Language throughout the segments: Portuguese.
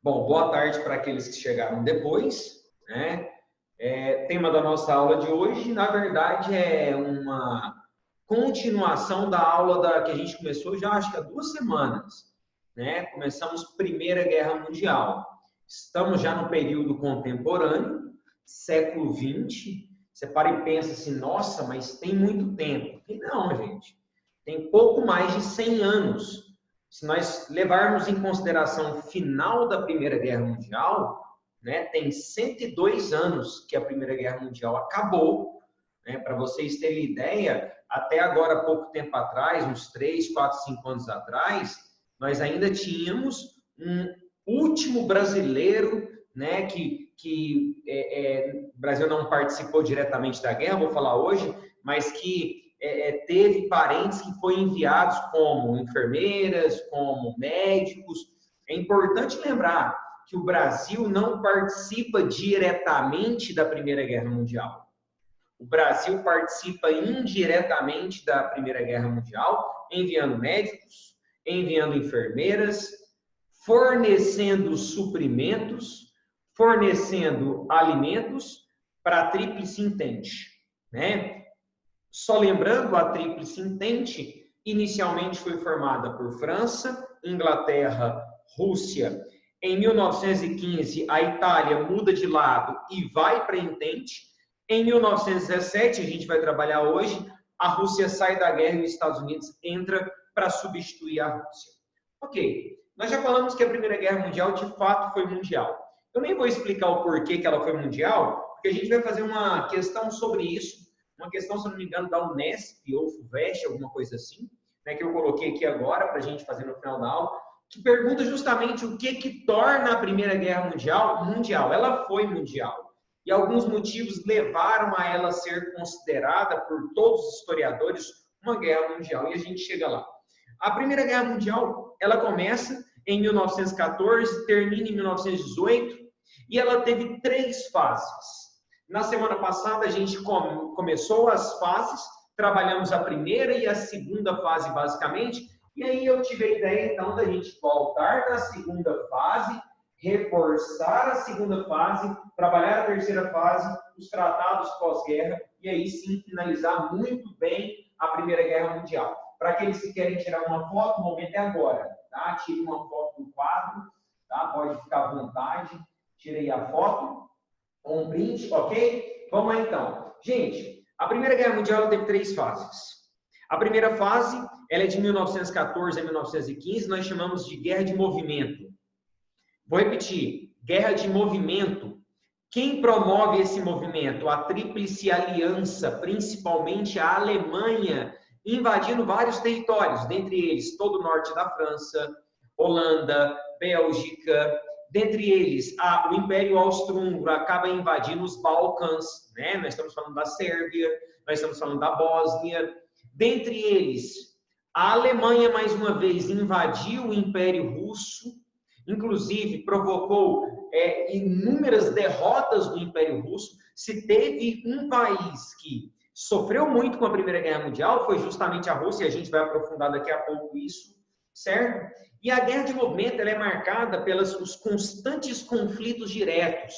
Bom, boa tarde para aqueles que chegaram depois, né? Tema da nossa aula de hoje, na verdade, é uma continuação da aula que a gente começou já acho que há 2 semanas, né? Começamos Primeira Guerra Mundial. Estamos já no período contemporâneo, século XX. Você para e pensa assim, nossa, mas tem muito tempo. E não, gente. Tem pouco mais de 100 anos. Se nós levarmos em consideração o final da Primeira Guerra Mundial, né, tem 102 anos que a Primeira Guerra Mundial acabou. Né? Para vocês terem ideia, até agora, pouco tempo atrás, uns 3, 4, 5 anos atrás, nós ainda tínhamos um último brasileiro, né, o Brasil não participou diretamente da guerra, vou falar hoje, mas que teve parentes que foram enviados como enfermeiras, como médicos. É importante lembrar que o Brasil não participa diretamente da Primeira Guerra Mundial. O Brasil participa indiretamente da Primeira Guerra Mundial, enviando médicos, enviando enfermeiras, fornecendo suprimentos, fornecendo alimentos para a Tríplice Entente, né? Só lembrando, a Tríplice Entente inicialmente foi formada por França, Inglaterra, Rússia. Em 1915, a Itália muda de lado e vai para a Entente. Em 1917, a gente vai trabalhar hoje, a Rússia sai da guerra e os Estados Unidos entra para substituir a Rússia. Ok, nós já falamos que a Primeira Guerra Mundial de fato foi mundial. Eu nem vou explicar o porquê que ela foi mundial, porque a gente vai fazer uma questão sobre isso. Uma questão, se não me engano, da Unesp ou FUVEST, alguma coisa assim, né, que eu coloquei aqui agora para a gente fazer no final da aula, que pergunta justamente o que torna a Primeira Guerra Mundial mundial. Ela foi mundial. E alguns motivos levaram a ela ser considerada por todos os historiadores uma guerra mundial. E a gente chega lá. A Primeira Guerra Mundial, ela começa em 1914, termina em 1918, e ela teve 3 fases. Na semana passada, a gente começou as fases, trabalhamos a primeira e a segunda fase, basicamente, e aí eu tive a ideia, então, da gente voltar na segunda fase, reforçar a segunda fase, trabalhar a terceira fase, os tratados pós-guerra, e aí sim finalizar muito bem a Primeira Guerra Mundial. Para aqueles que querem tirar uma foto, o momento é agora, tá? Tire uma foto do quadro, tá? Pode ficar à vontade, tirei a foto. Um print, ok? Vamos lá então. Gente, a Primeira Guerra Mundial teve 3 fases. A primeira fase, ela é de 1914 a 1915, nós chamamos de Guerra de Movimento. Vou repetir, Guerra de Movimento. Quem promove esse movimento? A Tríplice Aliança, principalmente a Alemanha, invadindo vários territórios, dentre eles todo o norte da França, Holanda, Bélgica. Dentre eles, o Império Austro-Húngaro acaba invadindo os Balcãs, né? Nós estamos falando da Sérvia, nós estamos falando da Bósnia. Dentre eles, a Alemanha, mais uma vez, invadiu o Império Russo, inclusive provocou inúmeras derrotas do Império Russo. Se teve um país que sofreu muito com a Primeira Guerra Mundial, foi justamente a Rússia, e a gente vai aprofundar daqui a pouco isso, certo? E a guerra de movimento ela é marcada pelos constantes conflitos diretos,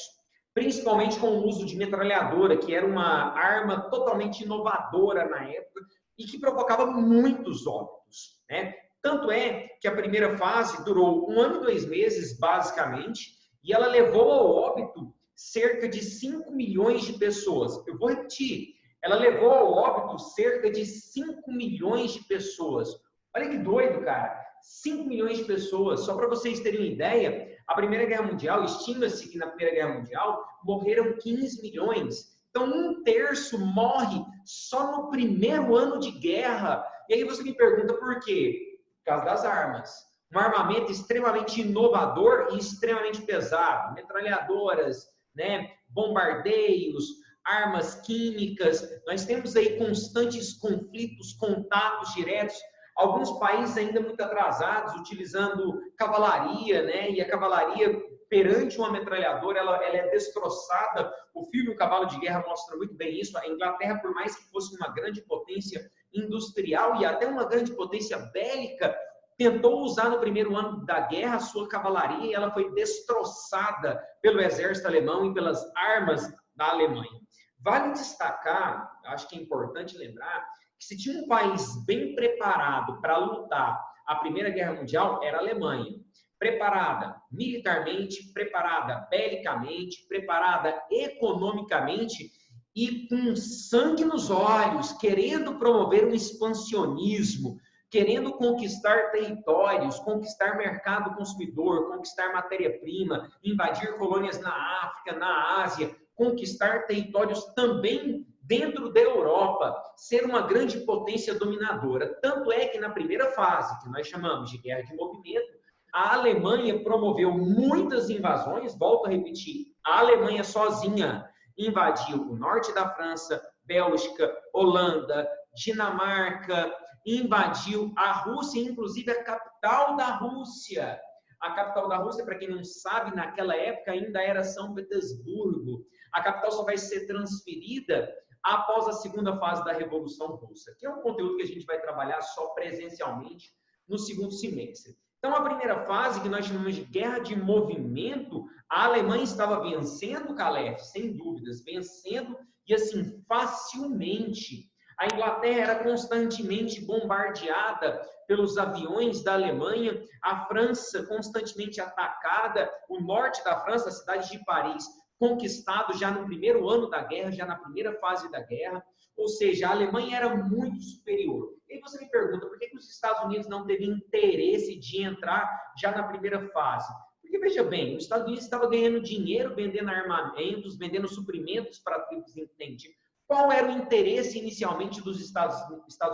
principalmente com o uso de metralhadora, que era uma arma totalmente inovadora na época e que provocava muitos óbitos, né? Tanto é que a primeira fase durou 1 ano e 2 meses, basicamente, e ela levou ao óbito cerca de 5 milhões de pessoas. Eu vou repetir, ela levou ao óbito cerca de 5 milhões de pessoas. Olha que doido, cara. 5 milhões de pessoas. Só para vocês terem uma ideia, a Primeira Guerra Mundial, estima-se que na Primeira Guerra Mundial morreram 15 milhões. Então, 1/3 morre só no primeiro ano de guerra. E aí você me pergunta por quê? Por causa das armas. Um armamento extremamente inovador e extremamente pesado. Metralhadoras, né? Bombardeios, armas químicas. Nós temos aí constantes conflitos, contatos diretos. Alguns países ainda muito atrasados, utilizando cavalaria, né? E a cavalaria, perante uma metralhadora, ela é destroçada. O filme O Cavalo de Guerra mostra muito bem isso. A Inglaterra, por mais que fosse uma grande potência industrial e até uma grande potência bélica, tentou usar no primeiro ano da guerra a sua cavalaria e ela foi destroçada pelo exército alemão e pelas armas da Alemanha. Vale destacar, acho que é importante lembrar, que se tinha um país bem preparado para lutar a Primeira Guerra Mundial, era a Alemanha. Preparada militarmente, preparada belicamente, preparada economicamente e com sangue nos olhos, querendo promover um expansionismo, querendo conquistar territórios, conquistar mercado consumidor, conquistar matéria-prima, invadir colônias na África, na Ásia, conquistar territórios também dentro da Europa, ser uma grande potência dominadora. Tanto é que na primeira fase, que nós chamamos de guerra de movimento, a Alemanha promoveu muitas invasões, volto a repetir, a Alemanha sozinha invadiu o norte da França, Bélgica, Holanda, Dinamarca, invadiu a Rússia, inclusive a capital da Rússia. A capital da Rússia, para quem não sabe, naquela época ainda era São Petersburgo. A capital só vai ser transferida após a segunda fase da Revolução Russa, que é um conteúdo que a gente vai trabalhar só presencialmente no segundo semestre. Então, a primeira fase, que nós chamamos de guerra de movimento, a Alemanha estava vencendo o Calef, sem dúvidas, vencendo e assim, facilmente. A Inglaterra era constantemente bombardeada pelos aviões da Alemanha, a França constantemente atacada, o norte da França, a cidade de Paris, conquistado já no primeiro ano da guerra, já na primeira fase da guerra, ou seja, a Alemanha era muito superior. E aí você me pergunta, por que os Estados Unidos não teve interesse de entrar já na primeira fase? Porque, veja bem, os Estados Unidos estava ganhando dinheiro, vendendo armamentos, vendendo suprimentos para a Tríplice Entente. Qual era o interesse inicialmente dos Estados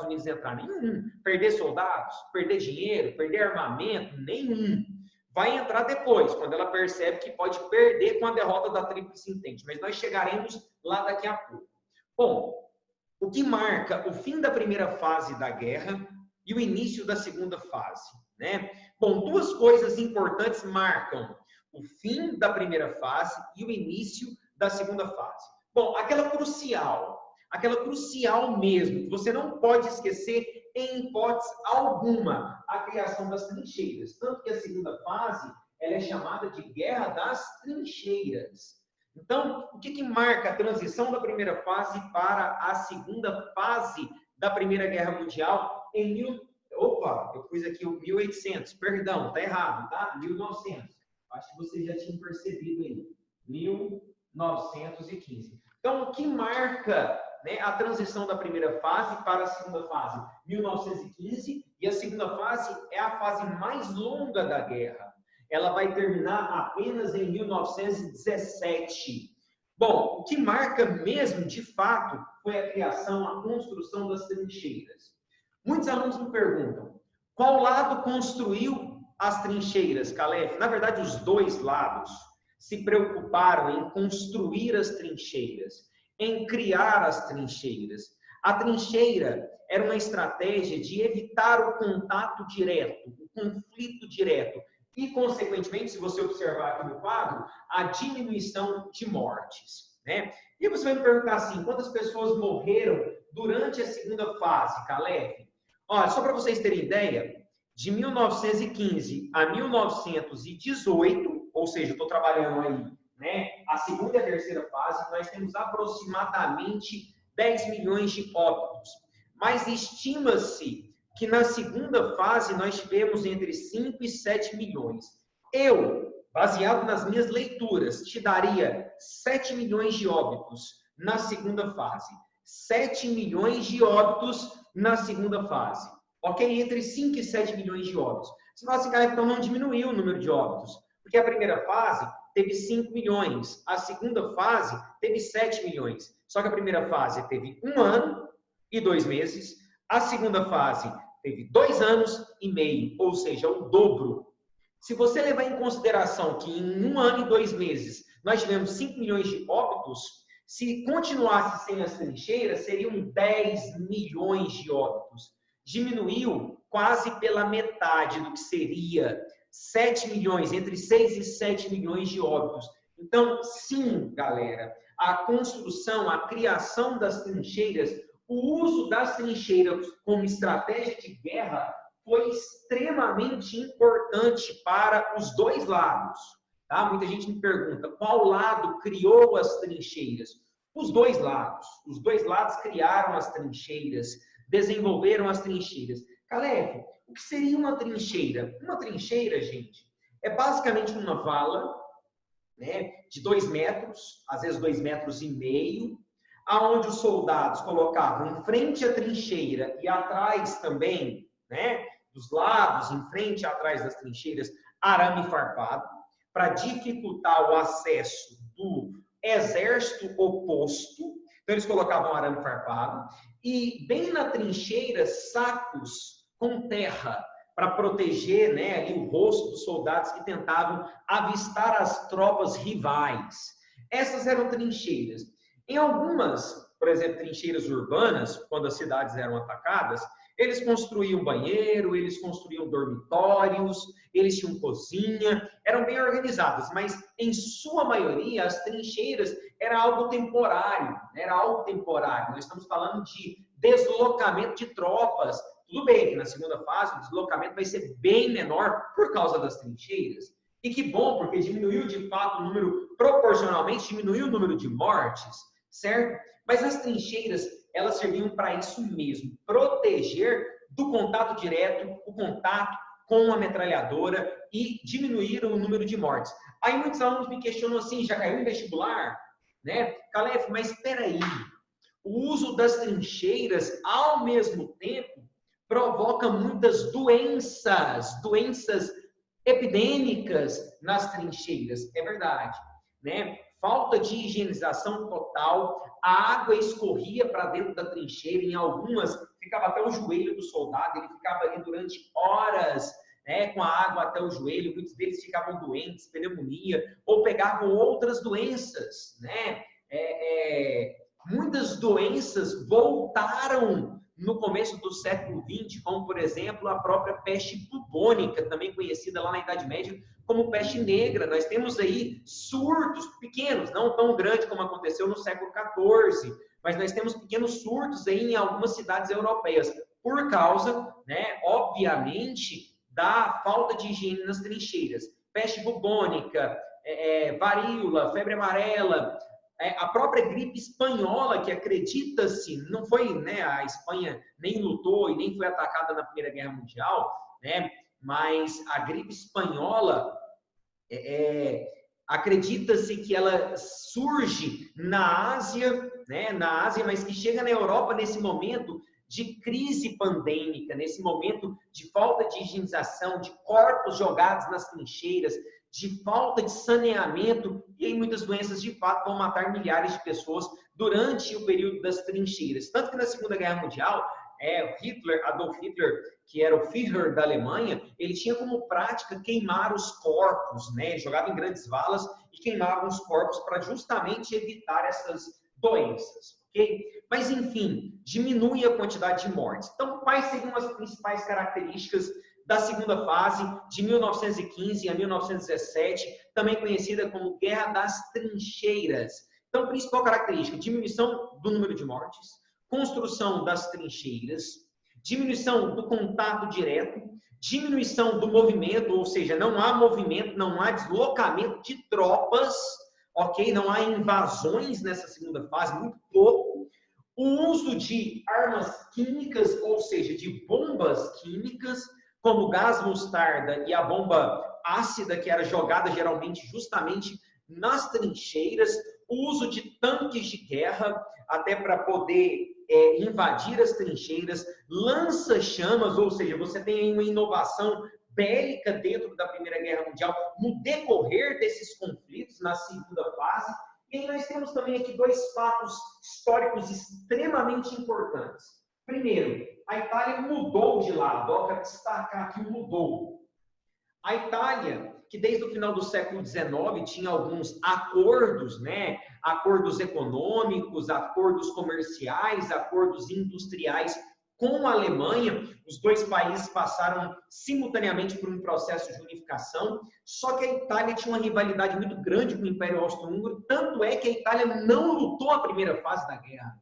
Unidos entrar? Nenhum. Perder soldados, perder dinheiro, perder armamento, nenhum. Vai entrar depois, quando ela percebe que pode perder com a derrota da Tríplice Entente. Mas nós chegaremos lá daqui a pouco. Bom, o que marca o fim da primeira fase da guerra e o início da segunda fase, né? Bom, duas coisas importantes marcam o fim da primeira fase e o início da segunda fase. Bom, aquela crucial mesmo, que você não pode esquecer em hipótese alguma, a criação das trincheiras. Tanto que a segunda fase, ela é chamada de Guerra das Trincheiras. Então, o que marca a transição da primeira fase para a segunda fase da Primeira Guerra Mundial eu pus aqui o 1800, perdão, tá errado, tá? 1900. Acho que você já tinha percebido aí. 1915. Então, o que marca, né, a transição da primeira fase para a segunda fase? 1915, e a segunda fase é a fase mais longa da guerra. Ela vai terminar apenas em 1917. Bom, o que marca mesmo, de fato, foi a criação, a construção das trincheiras. Muitos alunos me perguntam, qual lado construiu as trincheiras, Calef? Na verdade, os dois lados se preocuparam em construir as trincheiras, em criar as trincheiras. A trincheira era uma estratégia de evitar o contato direto, o conflito direto e, consequentemente, se você observar aqui no quadro, a diminuição de mortes, né? E você vai me perguntar assim, quantas pessoas morreram durante a segunda fase, Calef? Olha, só para vocês terem ideia, de 1915 a 1918, ou seja, estou trabalhando aí, né, a segunda e a terceira fase, nós temos aproximadamente 10 milhões de óbitos. Mas estima-se que na segunda fase nós tivemos entre 5 e 7 milhões. Eu, baseado nas minhas leituras, te daria 7 milhões de óbitos na segunda fase. 7 milhões de óbitos na segunda fase. Ok? Entre 5 e 7 milhões de óbitos. Você fala assim, cara, então não diminuiu o número de óbitos. Porque a primeira fase teve 5 milhões. A segunda fase teve 7 milhões. Só que a primeira fase teve 1 ano e 2 meses. A segunda fase teve 2 anos e meio. Ou seja, o dobro. Se você levar em consideração que em 1 ano e 2 meses nós tivemos 5 milhões de óbitos, se continuasse sem as trincheiras, seriam 10 milhões de óbitos. Diminuiu quase pela metade do que seria 7 milhões, entre 6 e 7 milhões de óbitos. Então, sim, galera, a construção, a criação das trincheiras, o uso das trincheiras como estratégia de guerra foi extremamente importante para os dois lados. Tá? Muita gente me pergunta, qual lado criou as trincheiras? Os dois lados. Os dois lados criaram as trincheiras, desenvolveram as trincheiras. Caleb, o que seria uma trincheira? Uma trincheira, gente, é basicamente uma vala, né, de 2 metros, às vezes 2,5 metros, aonde os soldados colocavam em frente à trincheira e atrás também, né, dos lados, em frente e atrás das trincheiras, arame farpado, para dificultar o acesso do exército oposto. Então, eles colocavam arame farpado e, bem na trincheira, sacos com terra para proteger, né, ali o rosto dos soldados que tentavam avistar as tropas rivais. Essas eram trincheiras. Em algumas, por exemplo, trincheiras urbanas, quando as cidades eram atacadas, eles construíam banheiro, eles construíam dormitórios, eles tinham cozinha, eram bem organizadas, mas em sua maioria as trincheiras era algo temporário, era algo temporário. Nós estamos falando de deslocamento de tropas. Tudo bem que na segunda fase o deslocamento vai ser bem menor por causa das trincheiras. E que bom, porque diminuiu de fato o número, proporcionalmente diminuiu o número de mortes, certo? Mas as trincheiras, elas serviam para isso mesmo, proteger do contato direto, o contato com a metralhadora e diminuir o número de mortes. Aí muitos alunos me questionam assim, já caiu em vestibular? Né? Caleb, mas espera aí, o uso das trincheiras, ao mesmo tempo, provoca muitas doenças epidêmicas nas trincheiras. É verdade, né? Falta de higienização total, a água escorria para dentro da trincheira, em algumas ficava até o joelho do soldado, ele ficava ali durante horas, né, com a água até o joelho, muitos deles ficavam doentes, pneumonia, ou pegavam outras doenças, né? Muitas doenças voltaram no começo do século XX, como, por exemplo, a própria peste bubônica, também conhecida lá na Idade Média como peste negra. Nós temos aí surtos pequenos, não tão grandes como aconteceu no século XIV, mas nós temos pequenos surtos aí em algumas cidades europeias, por causa, né, obviamente, da falta de higiene nas trincheiras. Peste bubônica, varíola, febre amarela, a própria gripe espanhola, que acredita-se, não foi, né, a Espanha nem lutou e nem foi atacada na Primeira Guerra Mundial, né, mas a gripe espanhola, acredita-se que ela surge na Ásia, né, mas que chega na Europa nesse momento de crise pandêmica, nesse momento de falta de higienização, de corpos jogados nas trincheiras, de falta de saneamento, e aí muitas doenças de fato vão matar milhares de pessoas durante o período das trincheiras. Tanto que na Segunda Guerra Mundial, Adolf Hitler, que era o Führer da Alemanha, ele tinha como prática queimar os corpos, né? Ele jogava em grandes valas e queimava os corpos para justamente evitar essas doenças, ok? Mas enfim, diminui a quantidade de mortes. Então, quais seriam as principais características da segunda fase, de 1915 a 1917, também conhecida como Guerra das Trincheiras? Então, principal característica, diminuição do número de mortes, construção das trincheiras, diminuição do contato direto, diminuição do movimento, ou seja, não há movimento, não há deslocamento de tropas, ok? Não há invasões nessa segunda fase, muito pouco. O uso de armas químicas, ou seja, de bombas químicas, como o gás mostarda e a bomba ácida, que era jogada geralmente justamente nas trincheiras, o uso de tanques de guerra, até para poder invadir as trincheiras, lança-chamas, ou seja, você tem uma inovação bélica dentro da Primeira Guerra Mundial, no decorrer desses conflitos, na segunda fase. E aí nós temos também aqui dois fatos históricos extremamente importantes. Primeiro, a Itália mudou de lado. Eu quero destacar aqui o mudou. A Itália, que desde o final do século XIX tinha alguns acordos, né? Acordos econômicos, acordos comerciais, acordos industriais com a Alemanha. Os dois países passaram simultaneamente por um processo de unificação, só que a Itália tinha uma rivalidade muito grande com o Império Austro-Húngaro, tanto é que a Itália não lutou a primeira fase da guerra.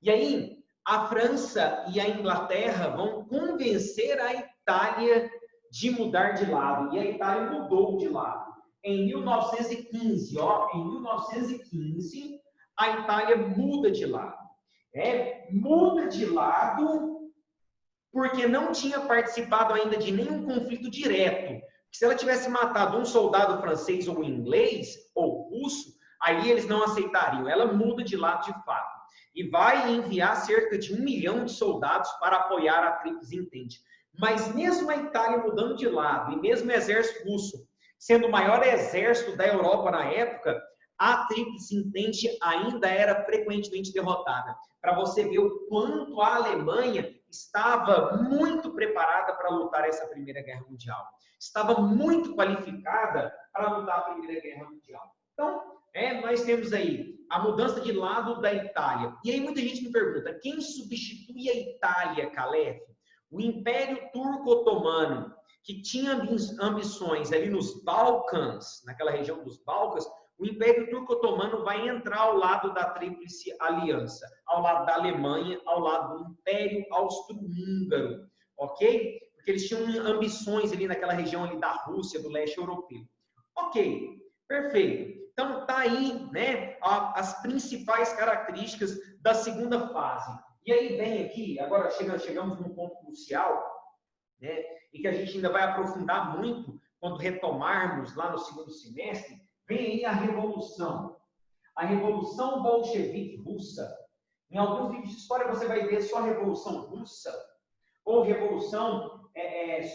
E aí, a França e a Inglaterra vão convencer a Itália de mudar de lado. E a Itália mudou de lado. Em 1915, em 1915, a Itália muda de lado. Muda de lado porque não tinha participado ainda de nenhum conflito direto. Se ela tivesse matado um soldado francês ou inglês ou russo, aí eles não aceitariam. Ela muda de lado de fato. E vai enviar cerca de 1 milhão de soldados para apoiar a Tríplice Entente. Mas mesmo a Itália mudando de lado, e mesmo o exército russo sendo o maior exército da Europa na época, a Tríplice Entente ainda era frequentemente derrotada. Para você ver o quanto a Alemanha estava muito preparada para lutar essa Primeira Guerra Mundial. Estava muito qualificada para lutar a Primeira Guerra Mundial. Então, nós temos aí a mudança de lado da Itália. E aí muita gente me pergunta, quem substitui a Itália, Calef? O Império Turco-Otomano, que tinha ambições ali nos Balcãs, naquela região dos Balcãs, o Império Turco-Otomano vai entrar ao lado da Tríplice Aliança, ao lado da Alemanha, ao lado do Império Austro-Húngaro, ok? Porque eles tinham ambições ali naquela região ali da Rússia, do leste europeu. Ok, perfeito. Então, tá aí, né, as principais características da segunda fase. E aí vem aqui, agora chegamos num ponto crucial, né, e que a gente ainda vai aprofundar muito quando retomarmos lá no segundo semestre, vem aí a Revolução Bolchevique Russa. Em alguns livros de história você vai ver só a Revolução Russa, ou Revolução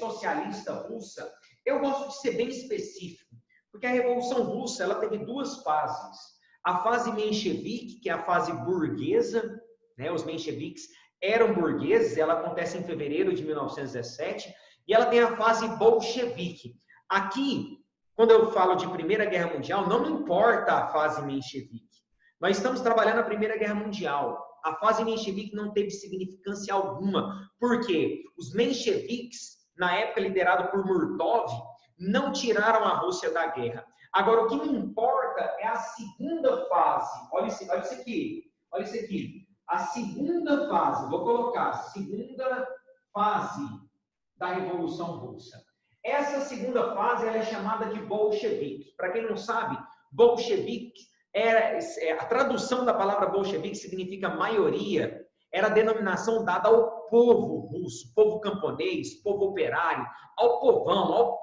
Socialista Russa. Eu gosto de ser bem específico, porque a Revolução Russa ela teve duas fases. A fase menchevique, que é a fase burguesa, né? Os mencheviques eram burgueses, ela acontece em fevereiro de 1917, e ela tem a fase bolchevique. Aqui, quando eu falo de Primeira Guerra Mundial, não me importa a fase menchevique. Nós estamos trabalhando a Primeira Guerra Mundial. A fase menchevique não teve significância alguma, porque os mencheviques, na época liderado por Murtov, não tiraram a Rússia da guerra. Agora, o que me importa é a segunda fase. Olha isso aqui. Olha isso aqui. A segunda fase, vou colocar, segunda fase da Revolução Russa. Essa segunda fase ela é chamada de bolchevique. Para quem não sabe, bolchevique, a tradução da palavra bolchevique significa maioria, era a denominação dada ao povo russo, povo camponês, povo operário, ao povão, ao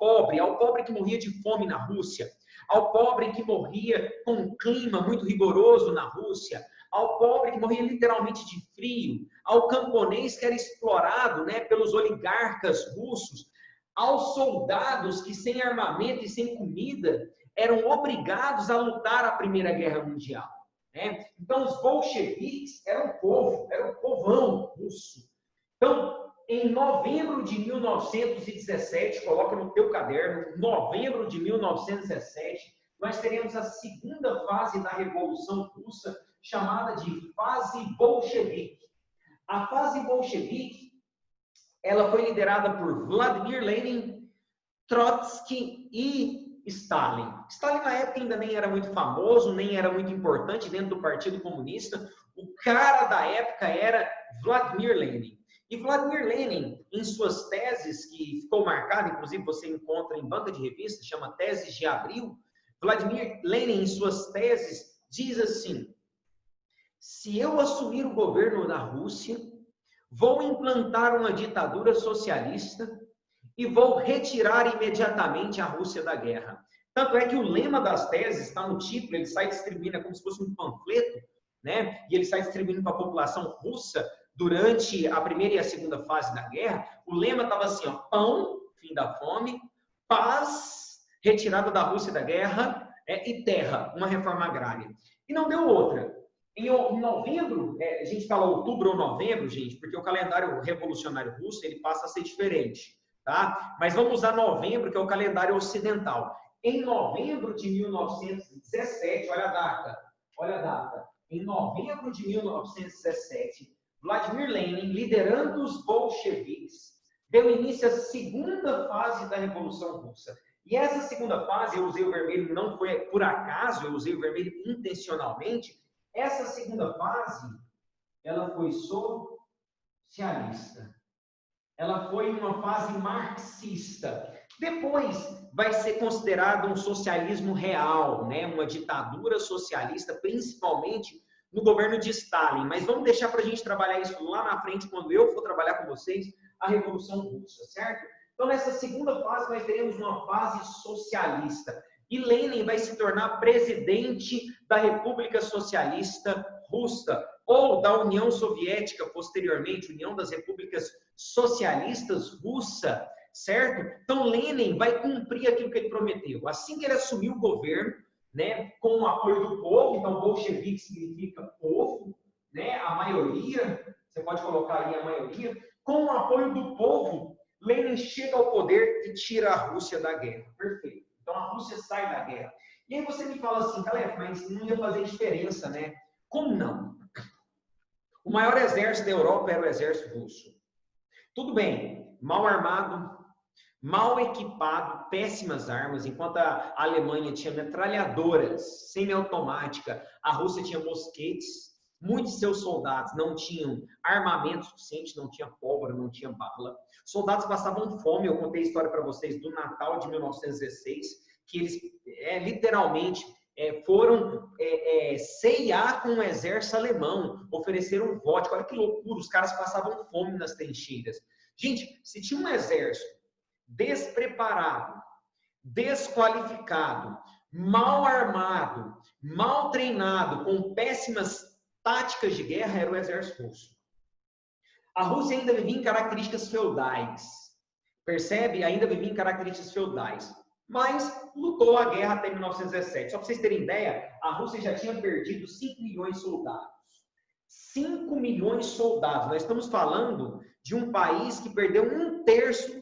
pobre que morria de fome na Rússia, ao pobre que morria com um clima muito rigoroso na Rússia, ao pobre que morria literalmente de frio, ao camponês que era explorado, né, pelos oligarcas russos, aos soldados que sem armamento e sem comida eram obrigados a lutar a Primeira Guerra Mundial. Né? Então, os bolcheviques eram o povo, era o povão russo. Então, em novembro de 1917, coloca no teu caderno, novembro de 1917, nós teremos a segunda fase da Revolução Russa, chamada de fase bolchevique. A fase bolchevique, ela foi liderada por Vladimir Lenin, Trotsky e Stalin. Stalin, na época, ainda nem era muito famoso, nem era muito importante dentro do Partido Comunista. O cara da época era Vladimir Lenin. E Vladimir Lenin, em suas teses, que ficou marcado, inclusive você encontra em banca de revista, chama Teses de Abril, Vladimir Lenin, em suas teses, diz assim: se eu assumir o governo da Rússia, vou implantar uma ditadura socialista e vou retirar imediatamente a Rússia da guerra. Tanto é que o lema das teses está no título, ele sai distribuindo, é como se fosse um panfleto, né? E ele sai distribuindo para a população russa durante a primeira e a segunda fase da guerra. O lema estava assim, ó, pão, fim da fome, paz, retirada da Rússia da guerra, e terra, uma reforma agrária. E não deu outra. Em novembro, a gente fala outubro ou novembro, gente, porque o calendário revolucionário russo ele passa a ser diferente, tá? Mas vamos usar novembro, que é o calendário ocidental. Em novembro de 1917, olha a data. Em novembro de 1917, Vladimir Lenin, liderando os bolcheviques, deu início à segunda fase da Revolução Russa. E essa segunda fase, eu usei o vermelho, não foi por acaso, eu usei o vermelho intencionalmente. Essa segunda fase, ela foi socialista. ela foi uma fase marxista. Depois vai ser considerado um socialismo real, né? Uma ditadura socialista, principalmente no governo de Stalin. Mas vamos deixar para a gente trabalhar isso lá na frente, quando eu for trabalhar com vocês, a Revolução Russa, certo? Então, nessa segunda fase, nós teremos uma fase socialista. E Lenin vai se tornar presidente da República Socialista Russa, ou da União Soviética, posteriormente, União das Repúblicas Socialistas Russa, certo? Então, Lenin vai cumprir aquilo que ele prometeu. Assim que ele assumiu o governo, né, com o apoio do povo, então, bolchevique significa povo, né, a maioria, você pode colocar aí a maioria, com o apoio do povo, Lenin chega ao poder e tira a Rússia da guerra. Perfeito. Então, a Rússia sai da guerra. E aí você me fala assim, Calef, mas não ia fazer diferença, né? Como não? O maior exército da Europa era o exército russo. Tudo bem, mal armado, mal equipado, péssimas armas, enquanto a Alemanha tinha metralhadoras semiautomática, a Rússia tinha mosquetes, muitos de seus soldados não tinham armamento suficiente, não tinha pólvora, não tinha bala. Soldados passavam fome, eu contei a história para vocês do Natal de 1916, que eles literalmente foram ceiar com o exército alemão, ofereceram vodka. Olha que loucura, os caras passavam fome nas trincheiras. Gente, se tinha um exército despreparado, desqualificado, mal armado, mal treinado, com péssimas táticas de guerra, era o exército russo. A Rússia ainda vivia em características feudais, percebe? Ainda vivia em características feudais. Mas lutou a guerra até 1917. Só para vocês terem ideia, a Rússia já tinha perdido 5 milhões de soldados. 5 milhões de soldados. Nós estamos falando de um país que perdeu um terço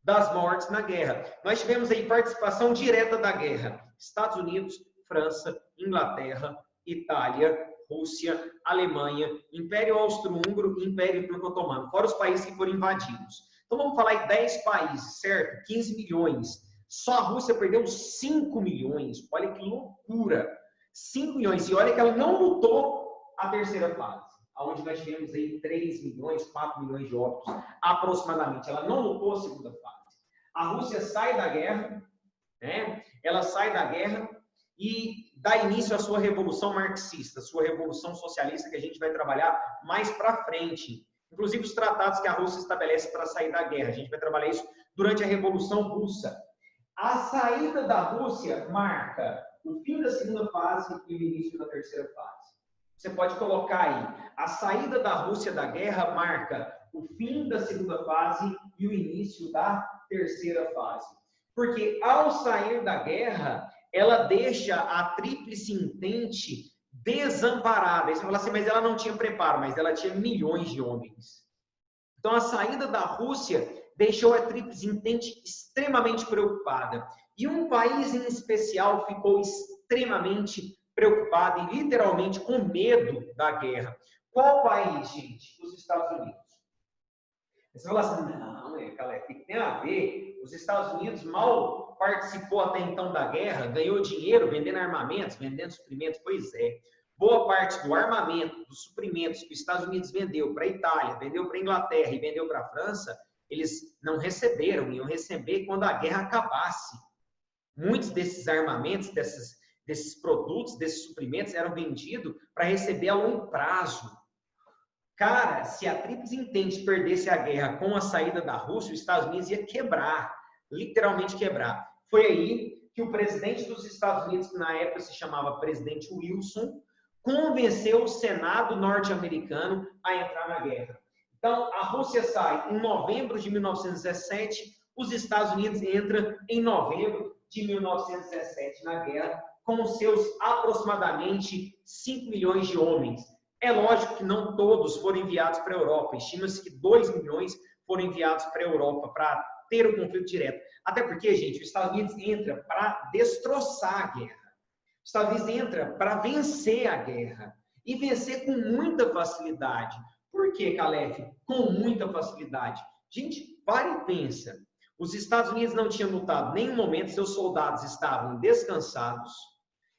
das mortes na guerra. Nós tivemos aí participação direta da guerra. Estados Unidos, França, Inglaterra, Itália, Rússia, Alemanha, Império Austro-Húngaro e Império Turco-Otomano. Fora os países que foram invadidos. Então vamos falar em 10 países, certo? 15 milhões. Só a Rússia perdeu 5 milhões. Olha que loucura. 5 milhões. E olha que ela não lutou a terceira fase, onde nós tivemos aí 3 milhões, 4 milhões de óbitos, aproximadamente. Ela não lutou a segunda fase. A Rússia sai da guerra, né? Ela sai da guerra e dá início à sua revolução marxista, sua revolução socialista, que a gente vai trabalhar mais para frente. Inclusive os tratados que a Rússia estabelece para sair da guerra. A gente vai trabalhar isso durante a Revolução Russa. A saída da Rússia marca o fim da segunda fase e o início da terceira fase. Você pode colocar aí, a saída da Rússia da guerra marca o fim da segunda fase e o início da terceira fase. Porque ao sair da guerra, ela deixa a Tríplice Entente desamparada. Aí você fala assim, mas ela não tinha preparo, mas ela tinha milhões de homens. Então a saída da Rússia deixou a Tríplice Entente extremamente preocupada. E um país em especial ficou extremamente preocupado e literalmente com medo da guerra. Qual país, gente? Os Estados Unidos. Você fala assim, não, Calef, o que tem a ver? Os Estados Unidos mal participou até então da guerra, ganhou dinheiro vendendo armamentos, vendendo suprimentos. Pois é. Boa parte do armamento, dos suprimentos que os Estados Unidos vendeu para a Itália, vendeu para a Inglaterra e vendeu para a França, eles não receberam, iam receber quando a guerra acabasse. Muitos desses armamentos, desses produtos, desses suprimentos eram vendidos para receber a longo prazo. Cara, se a Tríplice Entente perdesse a guerra com a saída da Rússia, os Estados Unidos ia quebrar, literalmente quebrar. Foi aí que o presidente dos Estados Unidos, que na época se chamava presidente Wilson, convenceu o Senado norte-americano a entrar na guerra. Então, a Rússia sai em novembro de 1917, os Estados Unidos entram em novembro de 1917 na guerra, com seus aproximadamente 5 milhões de homens. É lógico que não todos foram enviados para a Europa. Estima-se que 2 milhões foram enviados para a Europa para ter o conflito direto. Até porque, gente, os Estados Unidos entra para destroçar a guerra. Os Estados Unidos entra para vencer a guerra. E vencer com muita facilidade. Por que, Calef? Com muita facilidade. Gente, para e pensa. Os Estados Unidos não tinham lutado em nenhum momento, seus soldados estavam descansados,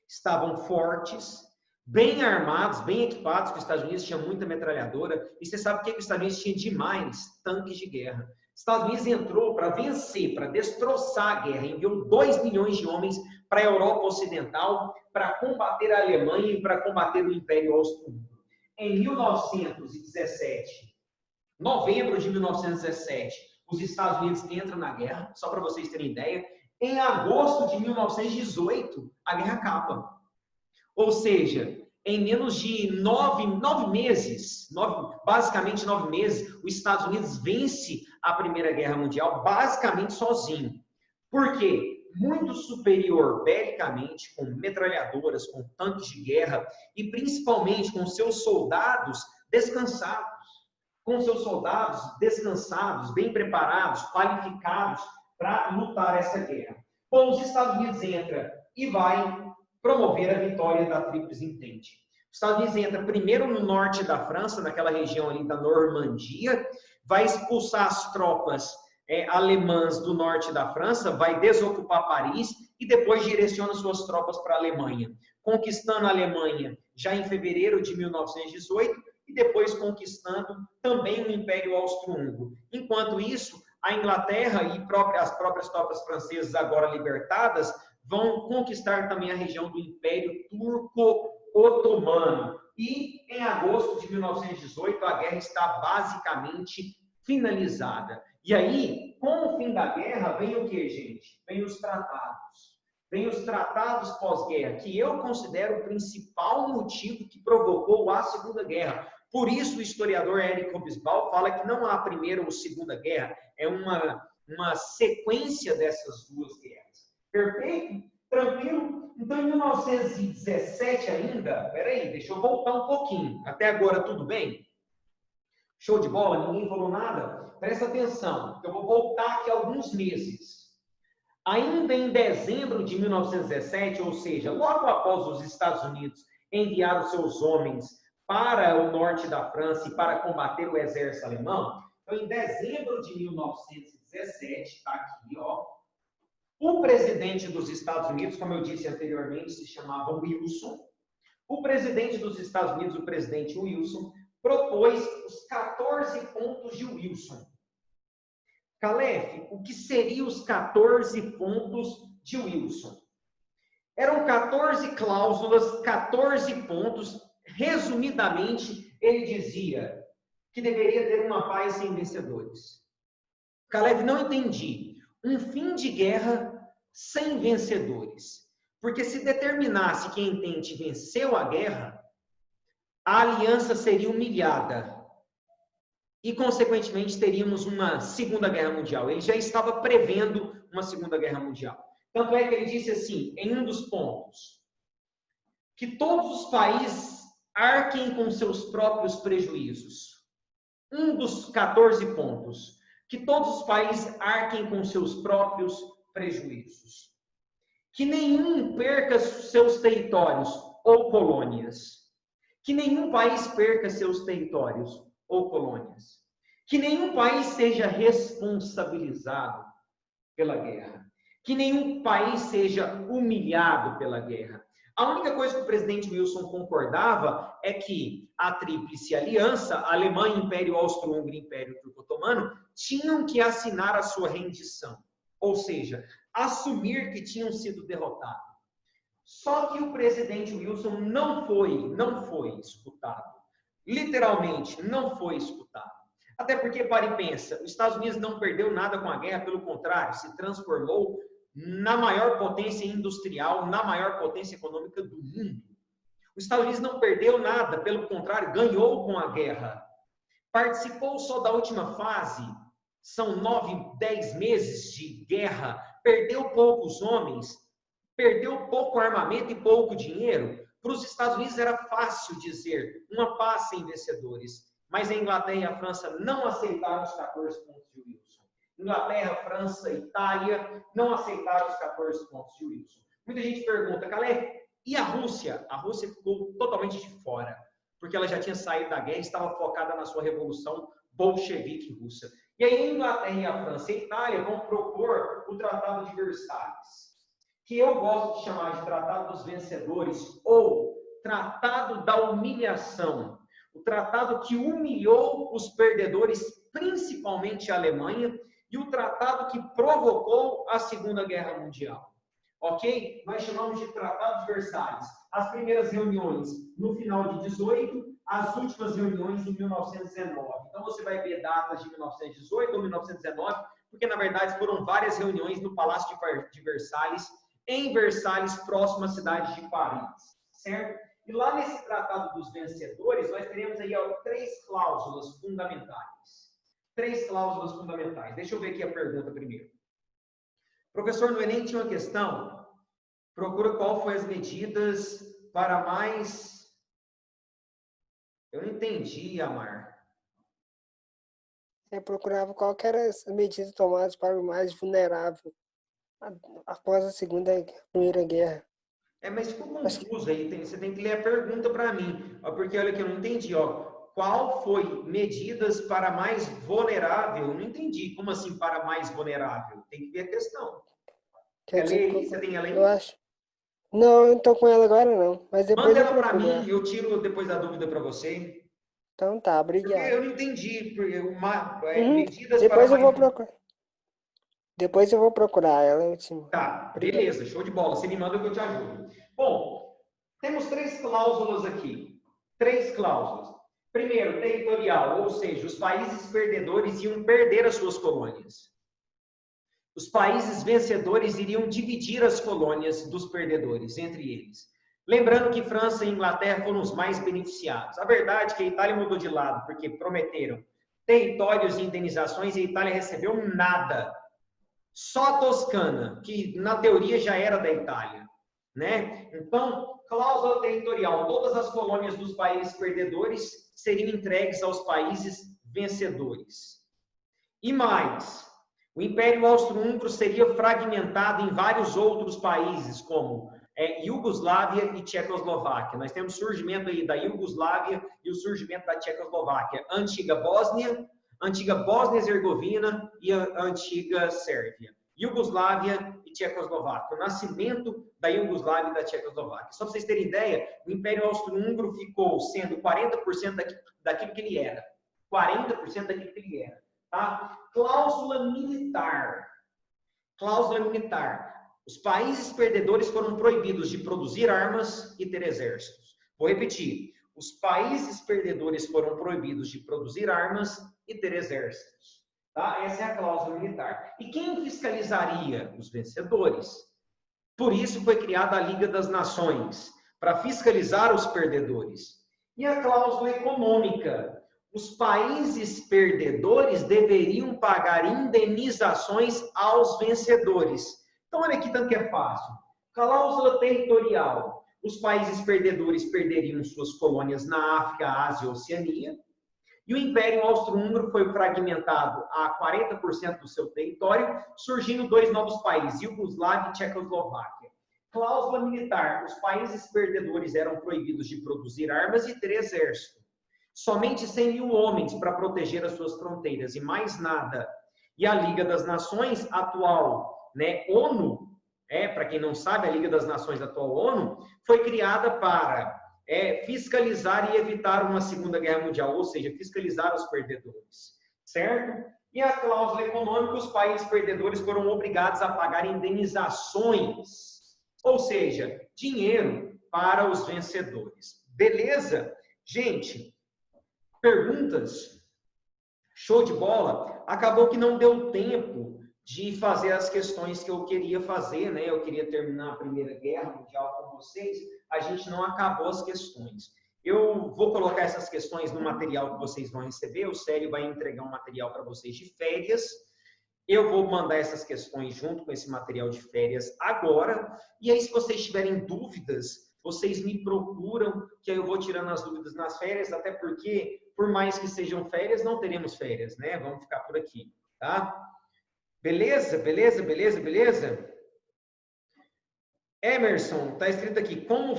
estavam fortes, bem armados, bem equipados, que os Estados Unidos tinha muita metralhadora. E você sabe o que os Estados Unidos tinha demais? Tanques de guerra. Os Estados Unidos entrou para vencer, para destroçar a guerra, enviou 2 milhões de homens para a Europa Ocidental para combater a Alemanha e para combater o Império Austro-Húngaro. Em 1917, novembro de 1917, os Estados Unidos entram na guerra, só para vocês terem ideia. Em agosto de 1918, a guerra acaba. Ou seja, em menos de 9 meses, basicamente 9 meses, os Estados Unidos vence a Primeira Guerra Mundial basicamente sozinho. Por quê? Muito superior belicamente, com metralhadoras, com tanques de guerra e principalmente com seus soldados descansados. Com seus soldados descansados, bem preparados, qualificados para lutar essa guerra. Bom, os Estados Unidos entram e vai promover a vitória da Tríplice Entente. Os Estados Unidos entra primeiro no norte da França, naquela região ali da Normandia, vai expulsar as tropas alemãs do norte da França, vai desocupar Paris e depois direciona suas tropas para a Alemanha, conquistando a Alemanha já em fevereiro de 1918 e depois conquistando também o Império Austro-Húngaro. Enquanto isso, a Inglaterra e as próprias tropas francesas agora libertadas vão conquistar também a região do Império Turco-Otomano. E em agosto de 1918, a guerra está basicamente finalizada. E aí, com o fim da guerra, vem o que, gente? Vem os tratados. Vem os tratados pós-guerra, que eu considero o principal motivo que provocou a Segunda Guerra. Por isso, o historiador Eric Hobsbawm fala que não há Primeira ou Segunda Guerra, é uma sequência dessas duas guerras. Perfeito? Tranquilo? Então, em 1917 ainda, peraí, deixa eu voltar um pouquinho. Até agora, tudo bem? Show de bola? Ninguém falou nada? Presta atenção, eu vou voltar aqui alguns meses. Ainda em dezembro de 1917, ou seja, logo após os Estados Unidos enviar os seus homens para o norte da França e para combater o exército alemão, então em dezembro de 1917, está aqui, ó, o presidente dos Estados Unidos, como eu disse anteriormente, se chamava Wilson. O presidente dos Estados Unidos, o presidente Wilson, propôs os 14 pontos de Wilson. Calef, o que seriam os 14 pontos de Wilson? Eram 14 cláusulas, 14 pontos. Resumidamente, ele dizia que deveria ter uma paz sem vencedores. Calef, não entendi. Um fim de guerra sem vencedores. Porque se determinasse que a Entente venceu a guerra, a aliança seria humilhada. E, consequentemente, teríamos uma Segunda Guerra Mundial. Ele já estava prevendo uma Segunda Guerra Mundial. Tanto é que ele disse assim, em um dos pontos, que todos os países arquem com seus próprios prejuízos. Um dos 14 pontos, que todos os países arquem com seus próprios prejuízos. Que nenhum perca seus territórios ou colônias. Que nenhum país perca seus territórios ou colônias. Que nenhum país seja responsabilizado pela guerra. Que nenhum país seja humilhado pela guerra. A única coisa que o presidente Wilson concordava é que a Tríplice Aliança, Alemanha, Império Austro-Húngaro e Império Turco-Otomano, tinham que assinar a sua rendição. Ou seja, assumir que tinham sido derrotados. Só que o presidente Wilson não foi escutado. Literalmente, não foi escutado. Até porque, para e pensa, os Estados Unidos não perdeu nada com a guerra, pelo contrário, se transformou na maior potência industrial, na maior potência econômica do mundo. Os Estados Unidos não perdeu nada, pelo contrário, ganhou com a guerra. Participou só da última fase, são 9, 10 meses de guerra, perdeu poucos homens, perdeu pouco armamento e pouco dinheiro. Para os Estados Unidos era fácil dizer uma paz sem vencedores, mas a Inglaterra e a França não aceitaram os 14 pontos de Wilson. Inglaterra, França, Itália não aceitaram os 14 pontos de Wilson. Muita gente pergunta, Calef, e a Rússia? A Rússia ficou totalmente de fora, porque ela já tinha saído da guerra e estava focada na sua revolução bolchevique russa. E aí a Inglaterra e a França e a Itália vão propor o Tratado de Versalhes, que eu gosto de chamar de Tratado dos Vencedores ou Tratado da Humilhação. O tratado que humilhou os perdedores, principalmente a Alemanha, e o tratado que provocou a Segunda Guerra Mundial. Ok? Nós chamamos de Tratado de Versalhes. As primeiras reuniões no final de 18, as últimas reuniões em 1919. Então, você vai ver datas de 1918 ou 1919, porque, na verdade, foram várias reuniões no Palácio de Versalhes, em Versalhes, próximo à cidade de Paris. Certo? E lá nesse Tratado dos Vencedores, nós teremos aí três cláusulas fundamentais. Três cláusulas fundamentais. Deixa eu ver aqui a pergunta primeiro. Professor, no Enem tinha uma questão. Procura qual foi as medidas para mais... Eu não entendi, Amar. Eu procurava qual que era as medidas tomadas para o mais vulnerável após a Primeira Guerra. Mas ficou confuso aí. Você tem que ler a pergunta para mim. Porque olha que eu não entendi. Qual foi medidas para mais vulnerável? Eu não entendi. Como assim para mais vulnerável? Tem que ver a questão. Quer ler aí? Você tem ela aí? Eu acho. Não, eu não estou com ela agora não. Mas depois manda eu ela para procuro. mim, eu tiro depois a dúvida para você. Então tá, obrigado. Porque eu não entendi. Medidas depois para eu vou procurar. Depois eu vou procurar ela. Tá, Obrigado. beleza, show de bola. Você me manda que eu te ajudo. Bom, temos três cláusulas aqui. Três cláusulas. Primeiro, territorial, ou seja, os países perdedores iam perder as suas colônias. Os países vencedores iriam dividir as colônias dos perdedores entre eles. Lembrando que França e Inglaterra foram os mais beneficiados. A verdade é que a Itália mudou de lado, porque prometeram territórios e indenizações e a Itália recebeu nada. Só a Toscana, que na teoria já era da Itália, né? Então, cláusula territorial, todas as colônias dos países perdedores seriam entregues aos países vencedores. E mais, o Império Austro-Húngaro seria fragmentado em vários outros países, como Iugoslávia e Tchecoslováquia. Nós temos o surgimento aí da Iugoslávia e o surgimento da Tchecoslováquia, antiga Bósnia e Herzegovina e a antiga Sérvia. Iugoslávia e Tchecoslováquia. O nascimento da Iugoslávia e da Tchecoslováquia. Só para vocês terem ideia, o Império Austro-Húngaro ficou sendo 40% daquilo que ele era. 40% daquilo que ele era. Tá? Cláusula militar. Cláusula militar. Os países perdedores foram proibidos de produzir armas e ter exércitos. Vou repetir. Os países perdedores foram proibidos de produzir armas e ter exércitos. Tá? Essa é a cláusula militar. E quem fiscalizaria? Os vencedores. Por isso foi criada a Liga das Nações, para fiscalizar os perdedores. E a cláusula econômica. Os países perdedores deveriam pagar indenizações aos vencedores. Então, olha aqui tanto que é fácil. Cláusula territorial. Os países perdedores perderiam suas colônias na África, Ásia e Oceania. E o Império Austro-Húngaro foi fragmentado a 40% do seu território, surgindo dois novos países, Iugoslávia e Tchecoslováquia. Cláusula militar. Os países perdedores eram proibidos de produzir armas e ter exército. Somente 100 mil homens para proteger as suas fronteiras e mais nada. E a Liga das Nações, atual, né, ONU, para quem não sabe, a Liga das Nações, atual ONU, foi criada para fiscalizar e evitar uma Segunda Guerra Mundial, ou seja, fiscalizar os perdedores, certo? E a cláusula econômica, os países perdedores foram obrigados a pagar indenizações, ou seja, dinheiro para os vencedores. Beleza? Gente, perguntas? Show de bola? Acabou que não deu tempo de fazer as questões que eu queria fazer, né? Eu queria terminar a Primeira Guerra Mundial com vocês, a gente não acabou as questões. Eu vou colocar essas questões no material que vocês vão receber, o Célio vai entregar um material para vocês de férias, eu vou mandar essas questões junto com esse material de férias agora, e aí se vocês tiverem dúvidas, vocês me procuram, que aí eu vou tirando as dúvidas nas férias, até porque, por mais que sejam férias, não teremos férias, né? Vamos ficar por aqui, tá? Beleza? Beleza? Beleza? Beleza? Emerson, tá escrito aqui, como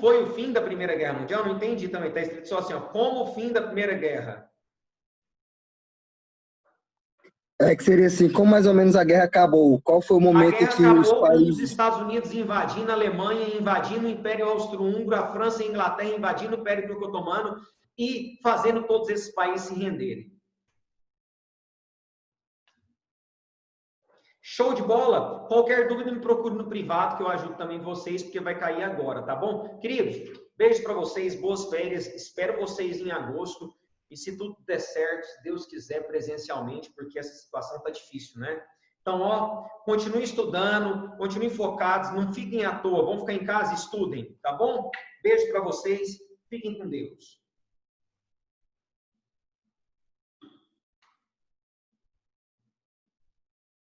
foi o fim da Primeira Guerra Mundial? Não entendi também, tá escrito só assim, ó, como o fim da Primeira Guerra. É que seria assim, como mais ou menos a guerra acabou? Qual foi o A momento guerra que os acabou com os países... Estados Unidos invadindo a Alemanha, invadindo o Império Austro-Húngaro, a França e a Inglaterra invadindo o Império Turco-Otomano e fazendo todos esses países se renderem. Show de bola? Qualquer dúvida me procure no privado que eu ajudo também vocês, porque vai cair agora, tá bom? Queridos, beijo para vocês, boas férias, espero vocês em agosto e se tudo der certo, se Deus quiser, presencialmente, porque essa situação tá difícil, né? Então, ó, continuem estudando, continuem focados, não fiquem à toa, vão ficar em casa, estudem, tá bom? Beijo para vocês, fiquem com Deus.